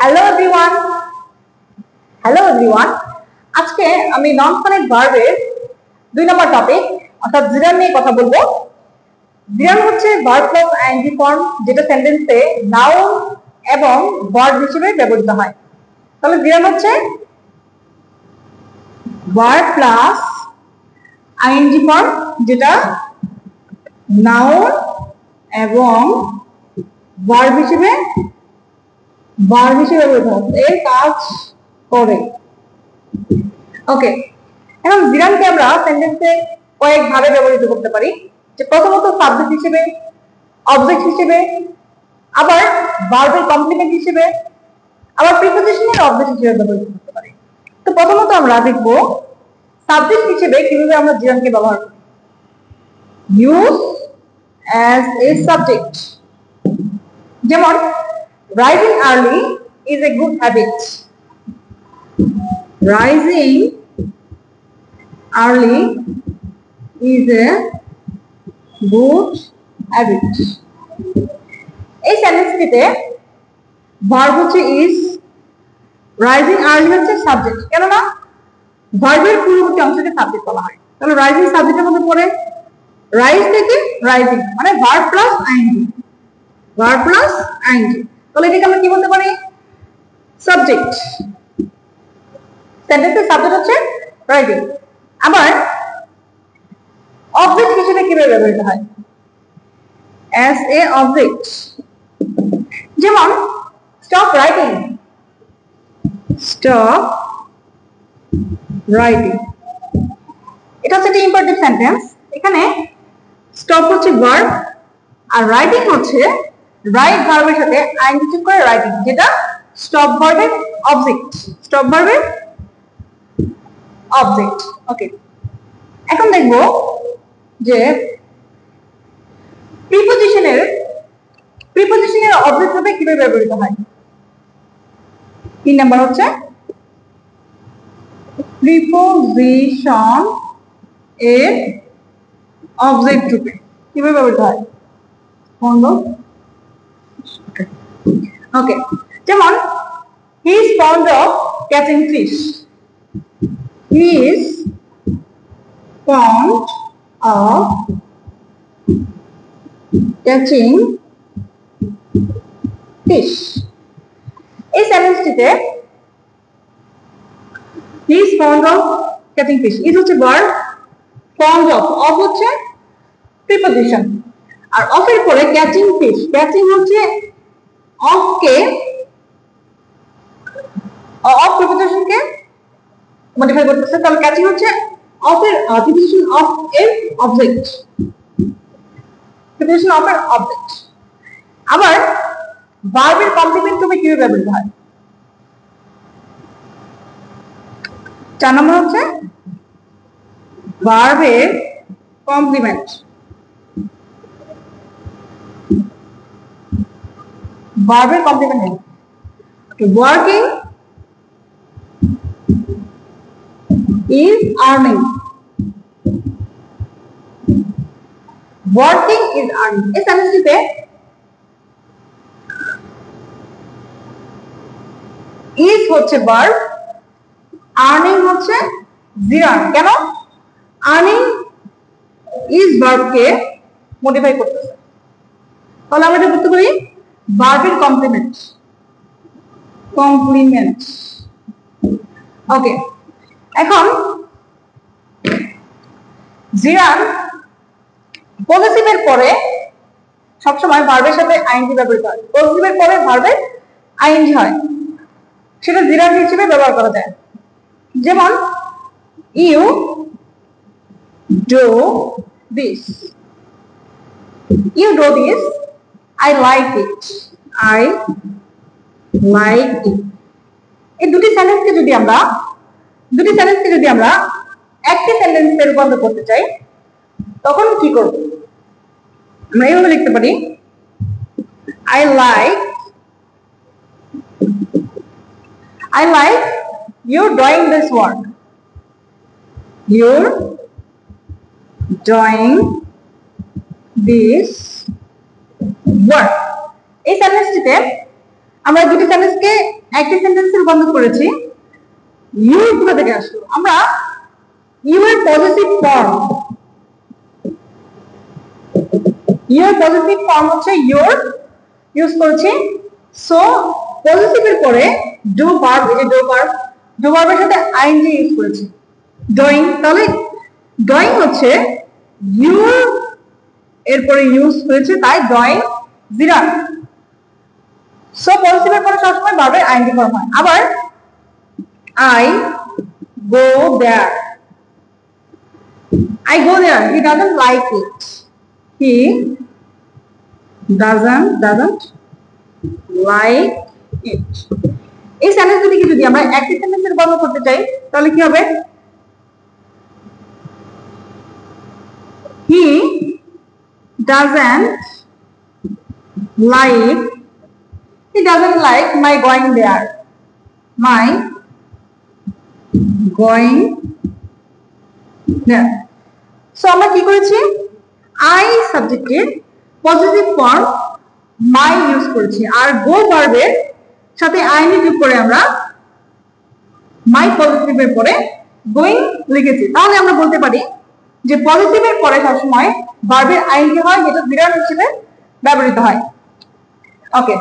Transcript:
Hello everyone hello everyone আজকে আমি নন ফনিক ভার্বের 2 নম্বর টপিক অর্থাৎ জিরান নিয়ে কথা বলবো। জিরান হচ্ছে ভার্ব প্লাস আইএনজি ফর্ম, যেটা সেন্টেন্সে নাউন এবং ভার্ব হিসেবে ব্যবহৃত হয়। তাহলে জিরান হচ্ছে ভার্ব প্লাস আইএনজি ফর্ম, যেটা নাউন এবং ভার্ব হিসেবে ব্যবহৃত হয়, এর কাজ করে। ওকে, এখন জিরানকে আমরা সেন্টেন্সে কয়েক ভাবে ব্যবহৃত করতে পারি। যে প্রথমত সাবজেক্ট হিসেবে, অবজেক্ট হিসেবে, আবার ভার্বের কমপ্লিমেন্ট হিসেবে, আবার প্রিপোজিশনের অবজেক্ট হিসেবে ব্যবহৃত করতে পারি। তো প্রথমত আমরা দেখব সাবজেক্ট হিসেবে কিভাবে আমরা জিরানকে ব্যবহার করি। ইউজ অ্যাজ এ সাবজেক্ট, যেমন rising early is a good habit. Rising early is a good habit. এই সেন্টেন্সটিতে ভার্ব হচ্ছে is, রাইজিং আর্লি হচ্ছে সাবজেক্ট, কেননা ভার্বের পূর্ববর্তী অংশকে সাবজেক্ট বলা হয়। তাহলে রাইজিং সাবজেক্টের মধ্যে পড়ে, রাইজ থেকে রাইজিং মানে verb plus ING, verb plus ING. তাহলে এটাকে আমরা কি বলতে পারি? সাবজেক্ট। সেন্টেন্সের সাবজেক্ট হচ্ছে রাইটিং। আবার অবজেক্ট হিসেবে কিভাবে ব্যবহৃত হয়? অ্যাজ এ অবজেক্ট, যেমন স্টপ রাইটিং, স্টপ রাইটিং। এটা হচ্ছে একটা ইম্পারেটিভ সেন্টেন্স। এখানে স্টপ হচ্ছে ভার্ব আর রাইটিং হচ্ছে রাইট ভার্বের সাথে আইএনজি যোগ করে রাইটিং, যেটা স্টপ ভার্বের অবজেক্ট, স্টপ ভার্বের অবজেক্ট। ওকে, এখন দেখব যে প্রিপোজিশনের অবজেক্ট রূপে কিভাবে ব্যবহৃত হয়। 3 নাম্বার হচ্ছে প্রিপোজিশন এর অবজেক্ট রূপে কিভাবে ব্যবহৃত হয়। ওকে, যেমন he is fond of catching fish. He is fond of catching fish. এই সেন্টেন্সটিতে he is fond of catching fish is হচ্ছে ভার্ব, fond of হচ্ছে প্রিপোজিশন, আর of এর পরে catching fish, catching হচ্ছে of কে, of প্রিপোজিশনকে মডিফাই করতেছে। তাহলে catching হচ্ছে of এর প্রিপোজিশন of এর অবজেক্ট, প্রিপোজিশন of এর অবজেক্ট। আবার ভার্বের কমপ্লিমেন্ট রূপে কিভাবে ব্যবহৃত হয়? 4 নম্বর হচ্ছে ভার্বের কমপ্লিমেন্ট। ভার্বের complement working is earning, working is earning। এই সেন্টেন্সটিতে is হচ্ছে ভার্ব, earning হচ্ছে জিরান। কেন? earning is ভার্বকে মডিফাই করতেছে। তাহলে আমরা এটা বলতে পারি ভার্বের কমপ্লিমেন্ট, কমপ্লিমেন্ট। ওকে, এখন জিরান পজিটিভের পরে সবসময় ভার্বের সাথে আইএনজি ব্যবহৃত হয়। পজিটিভের পরে ভার্বের আইএনজি হয়, সেটা জিরান হিসেবে ব্যবহার করা যায়। যেমন you do this, you do this, I like it, I like it. এই দুটি সেন্টেন্সকে যদি আমরা একটি সেন্টেন্সে রূপান্তর করতে চাই, তখন কি করব? আমরা এইভাবে লিখতে পারি, I like you doing this work. You're doing this work. এই সেন্টেন্সটিতে আমরা দুটি সেন্টেন্সকে একটি সেন্টেন্সে রূপান্তর করেছি। ইউ কোথা থেকে আসলো? আমরা ইউ এর পজিটিভ ফর্ম, ইউ এর পজিটিভ ফর্ম হচ্ছে ইউর ইউজ করেছি। সো পজিটিভের পরে ডু ভার্ব, এই যে ডু ভার্বের সাথে আইএনজি ইউজ করেছি, ডুইং। তাহলে ডুইং হচ্ছে ইউর এরপরে ইউজ হয়েছে, তাই ডুইং জিরান। সো পজিটিভের পরে সবসময় ভার্বের আইএনজি ফর্ম হয়। আবার I go there. I go there. He doesn't like it. He doesn't like it. এই সেন্টেন্স দুটিকে যদি আমরা একটি সেন্টেন্সে রূপান্তর করতে চাই তাহলে কি হবে? He doesn't like my going there. My going there. So আমরা কি করেছি? I সাবজেক্টের পজিটিভ ফর্ম my ইউজ করেছি, আর go ভার্বের সাথে আইনি যোগ করে আমরা my পজিটিভের পরে going লিখেছি। তাহলে আমরা বলতে পারি যে পজিটিভের পরে সবসময় ভার্বের আইনজি হয়, যেটা বিরাম হিসেবে ব্যবহৃত হয়। ওকে।